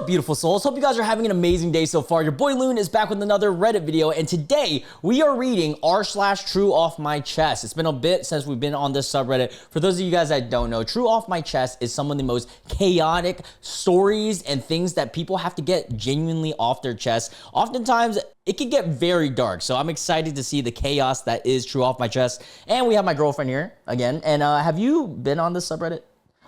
up, beautiful souls? Hope you guys are having an amazing day so far. Your boy Loon is back with another Reddit video, and today we are reading r/TrueOffMyChest. It's been a bit since we've been on this subreddit. For those of you guys that don't know, TrueOffMyChest is some of the most chaotic stories and things that people have to get genuinely off their chest. Oftentimes, it can get very dark, so I'm excited to see the chaos that is TrueOffMyChest. And we have my girlfriend here again. And have you been on this subreddit?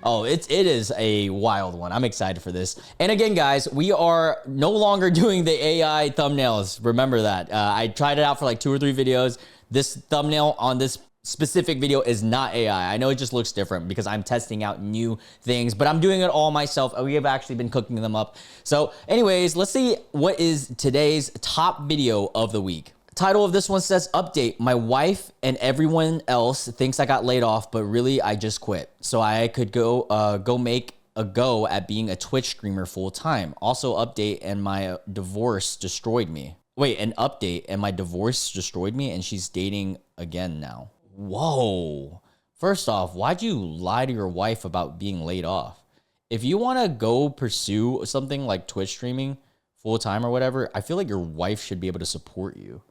Oh, it is a wild one. I'm excited for this. And again, guys, we are no longer doing the AI thumbnails. Remember that. I tried it out for like 2 or 3 videos. This thumbnail on this specific video is not AI. I know it just looks different because I'm testing out new things, but I'm doing it all myself. We have actually been cooking them up. So anyways, let's see what is today's top video of the week. Title of this one says, update, my wife and everyone else thinks I got laid off, but really I just quit. So I could go make a go at being a Twitch streamer full time. Also update, and my divorce destroyed me. Wait, an update, and my divorce destroyed me, and she's dating again now. Whoa. First off, why'd you lie to your wife about being laid off? If you want to go pursue something like Twitch streaming full time or whatever, I feel like your wife should be able to support you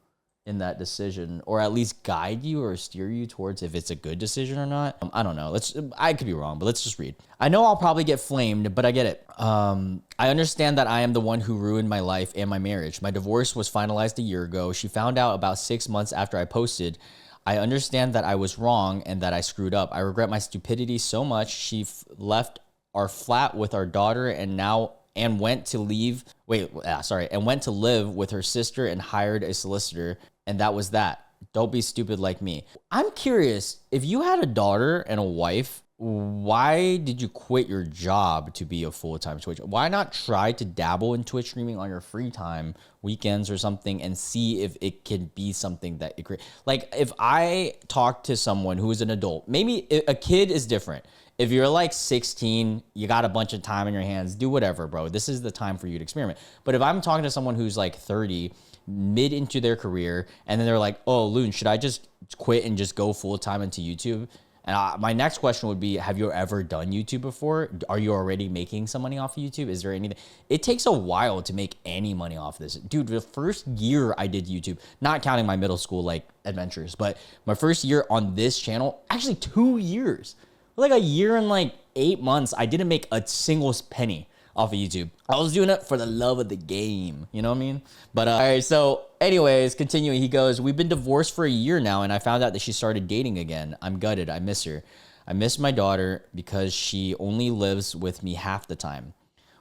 in that decision, or at least guide you or steer you towards if it's a good decision or not. I don't know. I could be wrong, but let's just read. I know I'll probably get flamed, but I get it. I understand that I am the one who ruined my life and my marriage. My divorce was finalized a year ago. She found out about 6 months after I posted. I understand that I was wrong and that I screwed up. I regret my stupidity so much. She left our flat with our daughter and went to live with her sister and hired a solicitor. And that was that. Don't be stupid like me. I'm curious, if you had a daughter and a wife, why did you quit your job to be a full-time Twitch? Why not try to dabble in Twitch streaming on your free time, weekends or something, and see if it can be something that it creates? Like, if I talk to someone who is an adult, maybe a kid is different. If you're like 16, you got a bunch of time in your hands, do whatever, bro. This is the time for you to experiment. But if I'm talking to someone who's like 30, mid into their career, and then they're like, oh, Loon, should I just quit and just go full time into YouTube? And my next question would be, have you ever done YouTube before? Are you already making some money off of YouTube? Is there anything? It takes a while to make any money off this. Dude, the first year I did YouTube, not counting my middle school like adventures, but my first year on this channel, actually 2 years, like a year and like 8 months, I didn't make a single penny off of YouTube. I was doing it for the love of the game. You know what I mean? But all right, so anyways, continuing, he goes, we've been divorced for a year now, and I found out that she started dating again. I'm gutted. I miss her. I miss my daughter because she only lives with me half the time.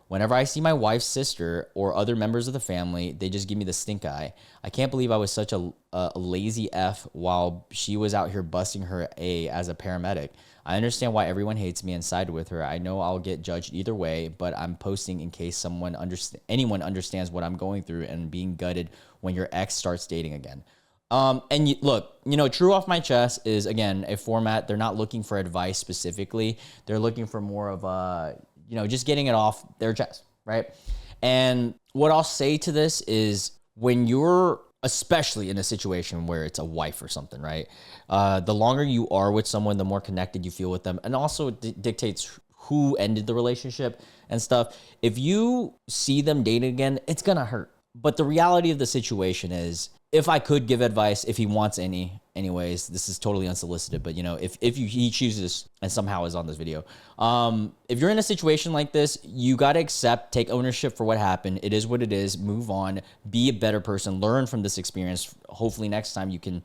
Whenever I see my wife's sister or other members of the family, they just give me the stink eye. I can't believe I was such a lazy F while she was out here busting her A as a paramedic. I understand why everyone hates me and sided with her. I know I'll get judged either way, but I'm posting in case anyone understands what I'm going through and being gutted when your ex starts dating again. Look, TrueOffMyChest is, again, a format. They're not looking for advice specifically. They're looking for more of a, just getting it off their chest, right? And what I'll say to this is, when you're especially in a situation where it's a wife or something, right? The longer you are with someone, the more connected you feel with them. And also dictates who ended the relationship and stuff. If you see them dating again, it's gonna hurt. But the reality of the situation is, if I could give advice, if he wants anyways, this is totally unsolicited, but he chooses and somehow is on this video. If you're in a situation like this, you got to take ownership for what happened. It is what it is. Move on, be a better person, learn from this experience. Hopefully next time you can,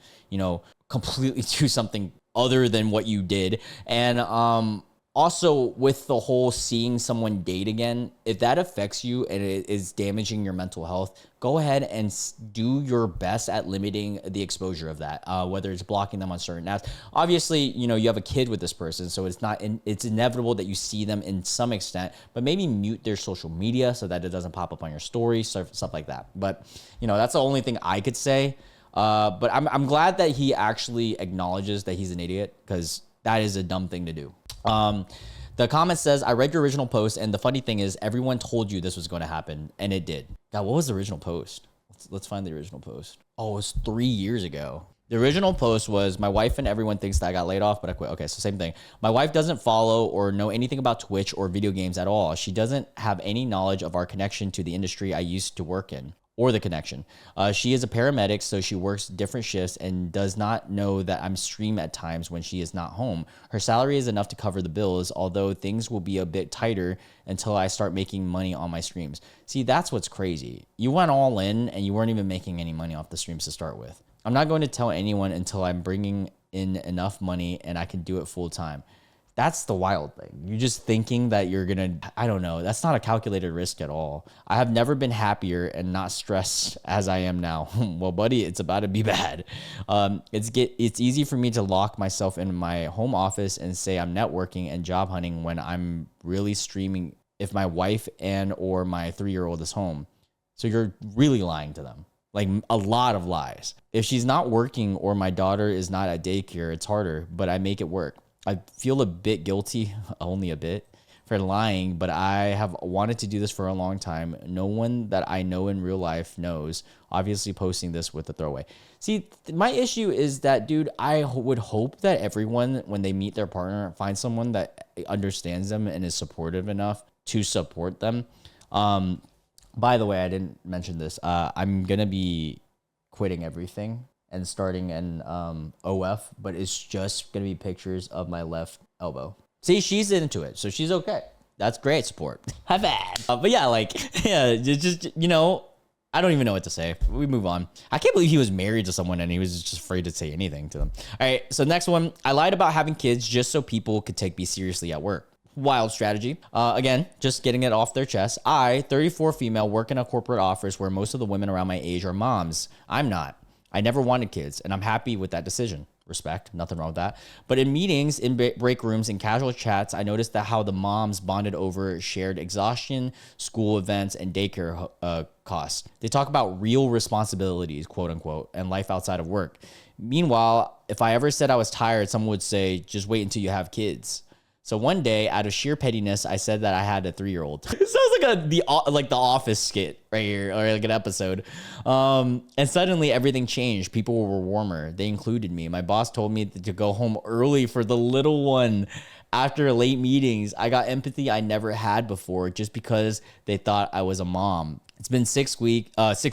completely do something other than what you did. And, also, with the whole seeing someone date again, if that affects you and it is damaging your mental health, go ahead and do your best at limiting the exposure of that, whether it's blocking them on certain apps. Obviously, you have a kid with this person, so it's inevitable that you see them in some extent, but maybe mute their social media so that it doesn't pop up on your story, stuff like that. But, that's the only thing I could say. But I'm glad that he actually acknowledges that he's an idiot, because that is a dumb thing to do. The comment says, I read your original post, and the funny thing is everyone told you this was going to happen, and it did. God, what was the original post? Let's find the original post. Oh, it was 3 years ago. The original post was, my wife and everyone thinks that I got laid off, but I quit. Okay, so same thing. My wife doesn't follow or know anything about Twitch or video games at all. She doesn't have any knowledge of our connection to the industry I used to work in, or the connection. She is a paramedic, so she works different shifts and does not know that I'm stream at times when she is not home. Her salary is enough to cover the bills, although things will be a bit tighter until I start making money on my streams. See, that's what's crazy. You went all in and you weren't even making any money off the streams to start with. I'm not going to tell anyone until I'm bringing in enough money and I can do it full time. That's the wild thing. You're just thinking that you're going to, I don't know. That's not a calculated risk at all. I have never been happier and not stressed as I am now. Well, buddy, it's about to be bad. It's easy for me to lock myself in my home office and say I'm networking and job hunting when I'm really streaming if my wife and or my 3-year-old is home. So you're really lying to them. Like a lot of lies. If she's not working or my daughter is not at daycare, it's harder, but I make it work. I feel a bit guilty, only a bit, for lying, but I have wanted to do this for a long time. No one that I know in real life knows. Obviously posting this with a throwaway. See, my issue is that, dude, I would hope that everyone, when they meet their partner, finds someone that understands them and is supportive enough to support them. By the way, I didn't mention this. I'm going to be quitting everything and starting an OF, but it's just going to be pictures of my left elbow. See, she's into it, so she's okay. That's great support. High five. But yeah, like, yeah, just, you know, I don't even know what to say. We move on. I can't believe he was married to someone and he was just afraid to say anything to them. All right, so next one. I lied about having kids just so people could take me seriously at work. Wild strategy. Again, just getting it off their chest. I, 34 female, work in a corporate office where most of the women around my age are moms. I'm not. I never wanted kids, and I'm happy with that decision. Respect, nothing wrong with that. But in meetings, in break rooms, and casual chats, I noticed that how the moms bonded over shared exhaustion, school events, and daycare costs. They talk about real responsibilities, quote unquote, and life outside of work. Meanwhile, if I ever said I was tired, someone would say, just wait until you have kids. So one day, out of sheer pettiness, I said that I had a 3-year-old. It sounds like the Office skit right here, or like an episode. And suddenly everything changed. People were warmer. They included me. My boss told me to go home early for the little one. After late meetings, I got empathy I never had before just because they thought I was a mom. It's been 6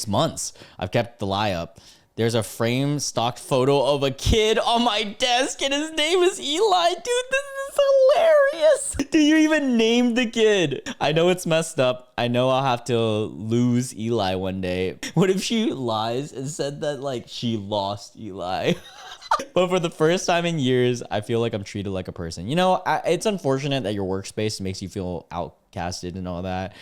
months. I've kept the lie up. There's a frame stocked photo of a kid on my desk and his name is Eli. Dude, this is hilarious. Do you even name the kid? I know it's messed up. I know I'll have to lose Eli one day. What if she lies and said that like she lost Eli? But for the first time in years, I feel like I'm treated like a person. You know, it's unfortunate that your workspace makes you feel outcasted and all that.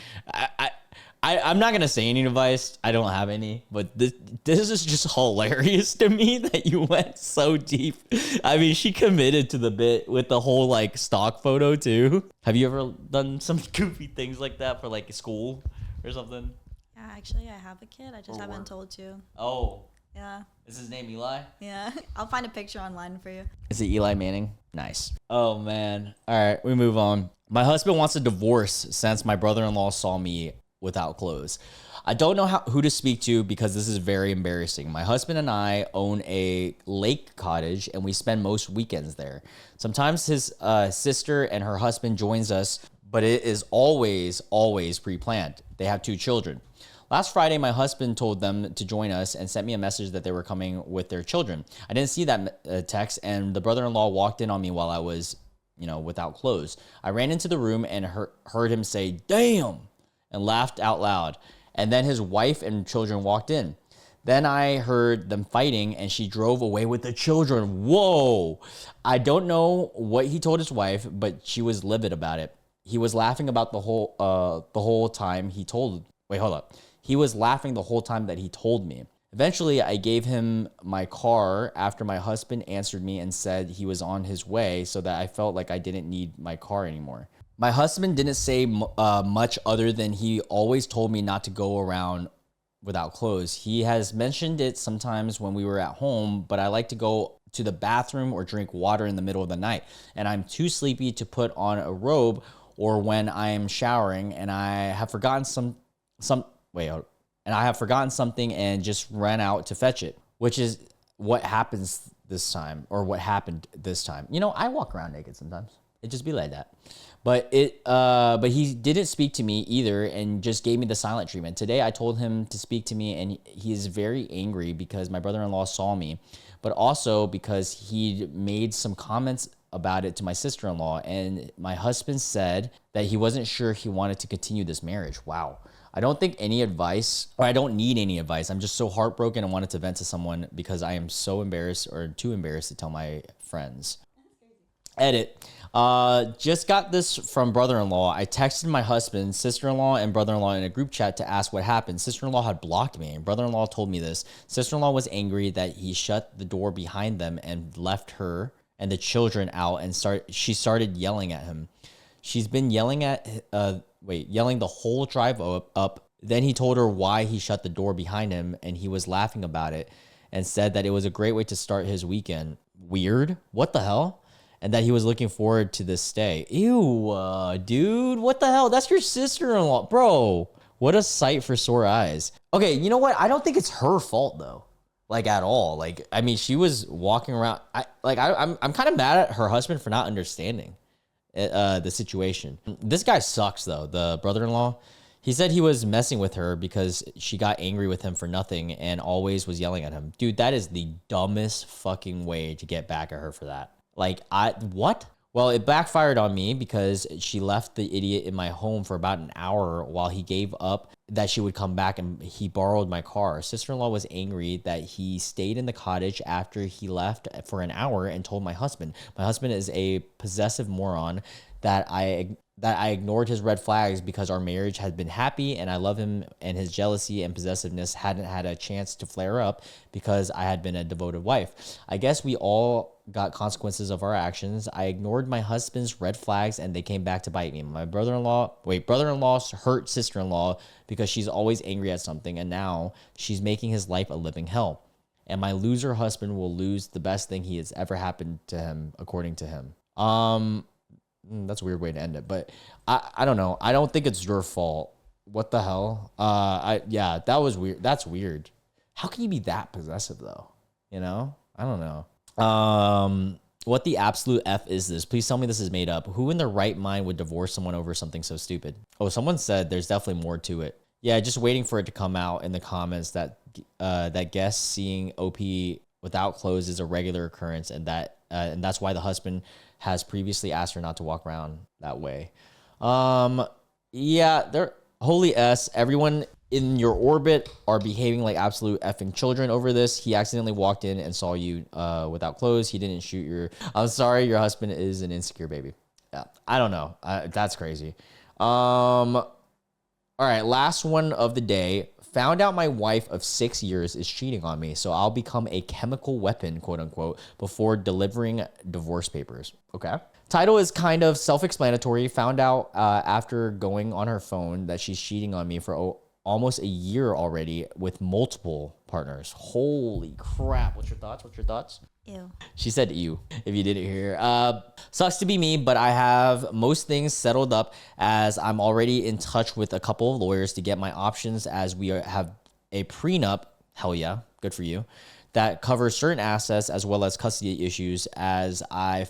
I'm not going to say any advice. I don't have any, but this is just hilarious to me that you went so deep. I mean, she committed to the bit with the whole like stock photo too. Have you ever done some goofy things like that for like school or something? Yeah, actually, I have a kid. I just haven't told you. Oh. Yeah. Is his name Eli? Yeah. I'll find a picture online for you. Is it Eli Manning? Nice. Oh, man. All right, we move on. My husband wants a divorce since my brother-in-law saw me without clothes. I don't know who to speak to because this is very embarrassing. My husband and I own a lake cottage and we spend most weekends there. Sometimes his sister and her husband joins us, but it is always pre-planned. They have 2 children. Last Friday, my husband told them to join us and sent me a message that they were coming with their children. I didn't see that text, and the brother-in-law walked in on me while I was, without clothes. I ran into the room and heard him say, "Damn," and laughed out loud. And then his wife and children walked in. Then I heard them fighting and she drove away with the children. Whoa. I don't know what he told his wife, but she was livid about it. He was laughing about the whole time he told. Wait, hold up. He was laughing the whole time that he told me. Eventually, I gave him my car after my husband answered me and said he was on his way so that I felt like I didn't need my car anymore. My husband didn't say much other than he always told me not to go around without clothes. He has mentioned it sometimes when we were at home, but I like to go to the bathroom or drink water in the middle of the night. And I'm too sleepy to put on a robe or when I am showering and I have forgotten something and just ran out to fetch it, which is what happens this time, or what happened this time. You know, I walk around naked sometimes. It just be like that. But he didn't speak to me either, and just gave me the silent treatment. Today I told him to speak to me, and he is very angry because my brother-in-law saw me, but also because he made some comments about it to my sister-in-law, and my husband said that he wasn't sure he wanted to continue this marriage. Wow. I don't think any advice, or I don't need any advice. I'm just so heartbroken and wanted to vent to someone because I am so embarrassed, or too embarrassed to tell my friends. Edit. Just got this from brother-in-law. I texted my husband, sister-in-law, and brother-in-law in a group chat to ask what happened. Sister-in-law had blocked me. Brother-in-law told me this. Sister-in-law was angry that he shut the door behind them and left her and the children out, and she started yelling at him. She's been yelling yelling the whole drive up. Then he told her why he shut the door behind him, and he was laughing about it and said that it was a great way to start his weekend. Weird. What the hell? And that he was looking forward to this stay. Ew, dude, what the hell? That's your sister-in-law. Bro, what a sight for sore eyes. Okay, you know what? I don't think it's her fault, though. Like, at all. Like, I mean, she was walking around. I'm kind of mad at her husband for not understanding the situation. This guy sucks, though, the brother-in-law. He said he was messing with her because she got angry with him for nothing and always was yelling at him. Dude, that is the dumbest fucking way to get back at her for that. Like, what? Well, it backfired on me because she left the idiot in my home for about an hour while he gave up that she would come back, and he borrowed my car. Sister-in-law was angry that he stayed in the cottage after he left for an hour and told my husband. My husband is a possessive moron that I ignored his red flags because our marriage had been happy and I love him, and his jealousy and possessiveness hadn't had a chance to flare up because I had been a devoted wife. I guess we all got consequences of our actions. I ignored my husband's red flags and they came back to bite me. My brother-in-law hurt sister-in-law because she's always angry at something, and now she's making his life a living hell. And my loser husband will lose the best thing he has ever happened to him, according to him. That's a weird way to end it, but I don't know. I don't think it's your fault. What the hell? Yeah, that was weird. That's weird. How can you be that possessive though? You know? I don't know. What the absolute F is this? Please tell me this is made up. Who in their right mind would divorce someone over something so stupid? Oh, someone said there's definitely more to it. Yeah, just waiting for it to come out in the comments that guests seeing OP without clothes is a regular occurrence, and that's why the husband has previously asked her not to walk around that way. Yeah, they're holy S. Everyone in your orbit are behaving like absolute effing children over this. He accidentally walked in and saw you without clothes. He didn't shoot your. I'm sorry, your husband is an insecure baby. Yeah, I don't know. That's crazy. All right, last one of the day. Found out my wife of 6 years is cheating on me, so I'll become a chemical weapon, quote unquote, before delivering divorce papers. Okay. Title is kind of self-explanatory. Found out after going on her phone that she's cheating on me for almost a year already with multiple partners. Holy crap. What's your thoughts? Ew. She said ew, if you didn't hear. Sucks to be me, but I have most things settled up as I'm already in touch with a couple of lawyers to get my options as we have a prenup, hell yeah, good for you, that covers certain assets as well as custody issues, as I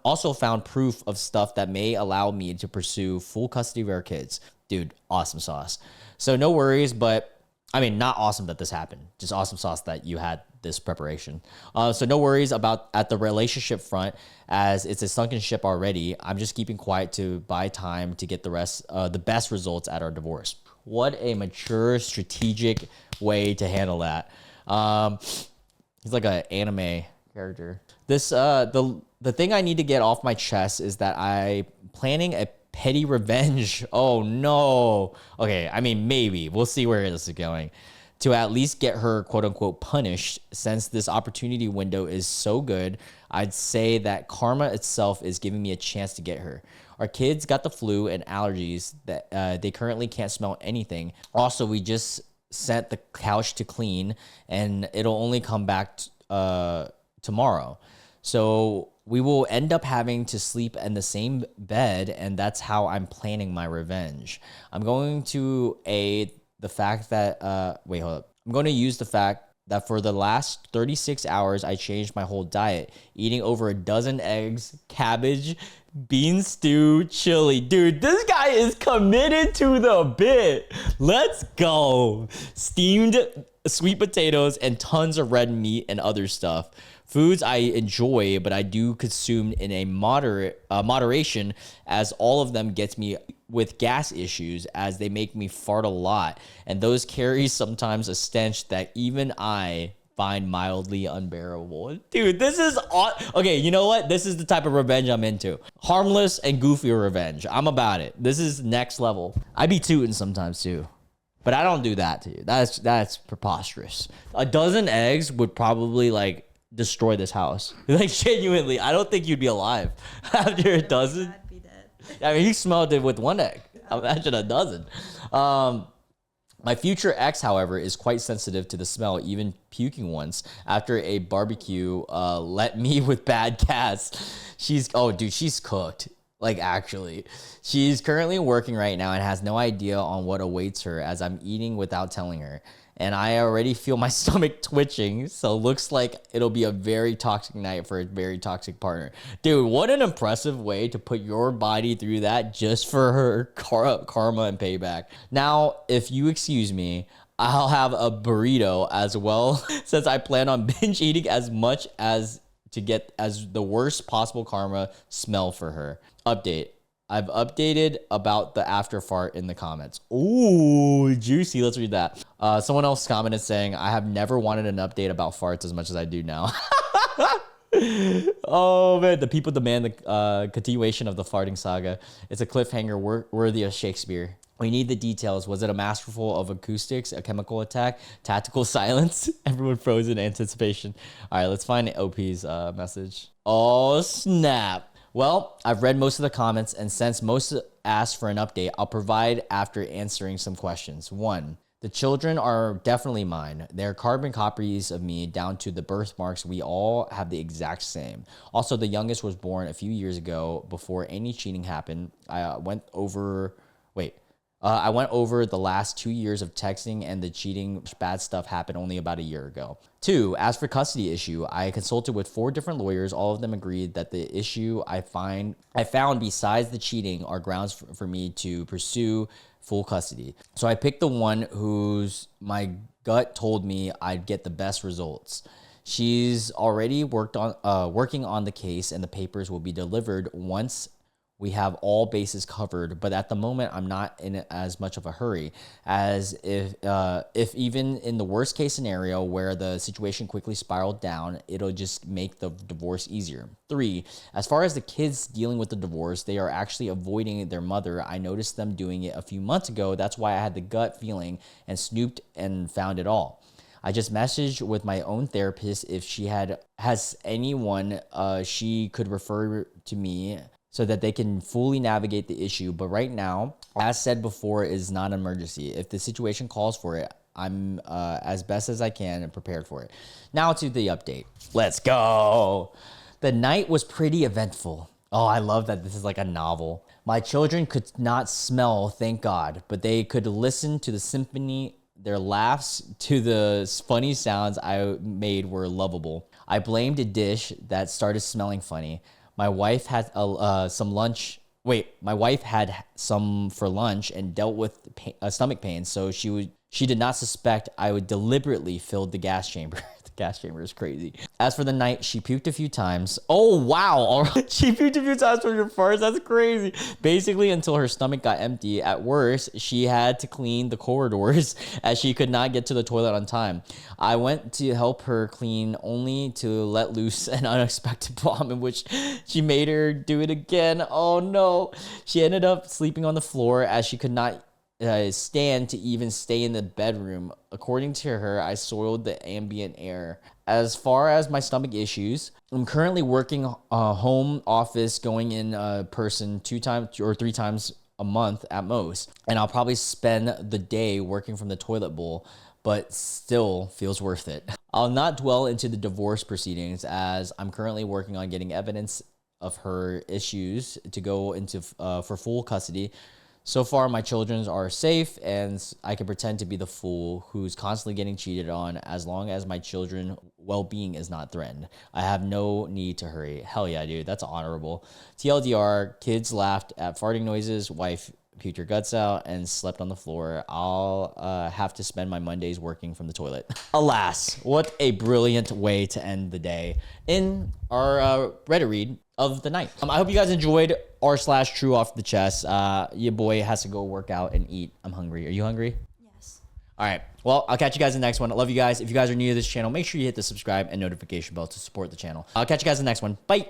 also found proof of stuff that may allow me to pursue full custody of our kids. Dude, awesome sauce. So no worries, but I mean, not awesome that this happened, just awesome sauce that you had this preparation. So no worries about at the relationship front, as it's a sunken ship already. I'm just keeping quiet to buy time to get the best results at our divorce. What a mature, strategic way to handle that. He's like an anime character. This the thing I need to get off my chest is that I'm planning a petty revenge. Oh no. Okay, I mean, maybe. We'll see where this is going. To at least get her, quote unquote, punished. Since this opportunity window is so good, I'd say that karma itself is giving me a chance to get her. Our kids got the flu and allergies that they currently can't smell anything. Also, we just sent the couch to clean, and it'll only come back tomorrow. So we will end up having to sleep in the same bed, and that's how I'm planning my revenge. I'm going to the fact that wait, hold up. I'm going to use the fact that for the last 36 hours, I changed my whole diet, eating over a dozen eggs, cabbage, bean stew, chili. Dude, this guy is committed to the bit. Let's go. Steamed sweet potatoes and tons of red meat and other stuff. Foods I enjoy, but I do consume in a moderation, as all of them gets me with gas issues, as they make me fart a lot, and those carry sometimes a stench that even I find mildly unbearable. Dude, this is okay. You know what? This is the type of revenge I'm into. Harmless and goofy revenge. I'm about it. This is next level. I be tooting sometimes too. But I don't do that to you. That's preposterous. A dozen eggs would probably like destroy this house. Like genuinely, I don't think you'd be alive after a dozen. I'd be dead. I mean, he smelled it with one egg. Imagine a dozen. My future ex, however, is quite sensitive to the smell, even puking once after a barbecue let me with bad gas. She's cooked. Like, actually. She's currently working right now and has no idea on what awaits her, as I'm eating without telling her. And I already feel my stomach twitching, so looks like it'll be a very toxic night for a very toxic partner. Dude, what an impressive way to put your body through that just for her karma and payback. Now, if you excuse me, I'll have a burrito as well, since I plan on binge eating as much as to get as the worst possible karma smell for her. Update. I've updated about the after fart in the comments. Ooh, juicy. Let's read that. Someone else commented saying, I have never wanted an update about farts as much as I do now. Oh, man. The people demand the continuation of the farting saga. It's a cliffhanger worthy of Shakespeare. We need the details. Was it a masterful of acoustics, a chemical attack, tactical silence? Everyone froze in anticipation. All right, let's find OP's message. Oh, snap. Well, I've read most of the comments, and since most asked for an update, I'll provide after answering some questions. 1. The children are definitely mine. They're carbon copies of me down to the birthmarks. We all have the exact same. Also, the youngest was born a few years ago before any cheating happened. I went over the last 2 years of texting, and the cheating bad stuff happened only about a year ago. 2, as for custody issue, I consulted with 4 different lawyers. All of them agreed that the issue I found besides the cheating are grounds for me to pursue full custody. So I picked the one whose my gut told me I'd get the best results. She's already working on the case, and the papers will be delivered once we have all bases covered, but at the moment, I'm not in as much of a hurry, as if even in the worst case scenario where the situation quickly spiraled down, it'll just make the divorce easier. 3, as far as the kids dealing with the divorce, they are actually avoiding their mother. I noticed them doing it a few months ago. That's why I had the gut feeling and snooped and found it all. I just messaged with my own therapist if she has anyone she could refer to me, so that they can fully navigate the issue. But right now, as said before, is not an emergency. If the situation calls for it, I'm as best as I can and prepared for it. Now to the update. Let's go. The night was pretty eventful. Oh, I love that this is like a novel. My children could not smell, thank God, but they could listen to the symphony. Their laughs to the funny sounds I made were lovable. I blamed a dish that started smelling funny. My wife had some lunch. My wife had some for lunch and dealt with stomach pain, so she did not suspect I would deliberately fill the gas chamber. The gas chamber is crazy. As for the night, she puked a few times. Oh, wow. She puked a few times from your farts. That's crazy. Basically, until her stomach got empty. At worst, she had to clean the corridors as she could not get to the toilet on time. I went to help her clean only to let loose an unexpected bomb in which she made her do it again. Oh, no. She ended up sleeping on the floor as she could not stand to even stay in the bedroom. According to her, I soiled the ambient air. As far as my stomach issues, I'm currently working home office, going in person 2 times or 3 times a month at most. And I'll probably spend the day working from the toilet bowl, but still feels worth it. I'll not dwell into the divorce proceedings, as I'm currently working on getting evidence of her issues to go into for full custody. So far, my children are safe, and I can pretend to be the fool who's constantly getting cheated on as long as my children's well-being is not threatened. I have no need to hurry. Hell yeah, dude. That's honorable. TLDR, kids laughed at farting noises, wife puked your guts out, and slept on the floor. I'll have to spend my Mondays working from the toilet. Alas, what a brilliant way to end the day in our Reddit read of the night. I hope you guys enjoyed r/true off the chest. Your boy has to go work out and eat. I'm hungry. Are you hungry? Yes. All right. Well, I'll catch you guys in the next one. I love you guys. If you guys are new to this channel, make sure you hit the subscribe and notification bell to support the channel. I'll catch you guys in the next one. Bye.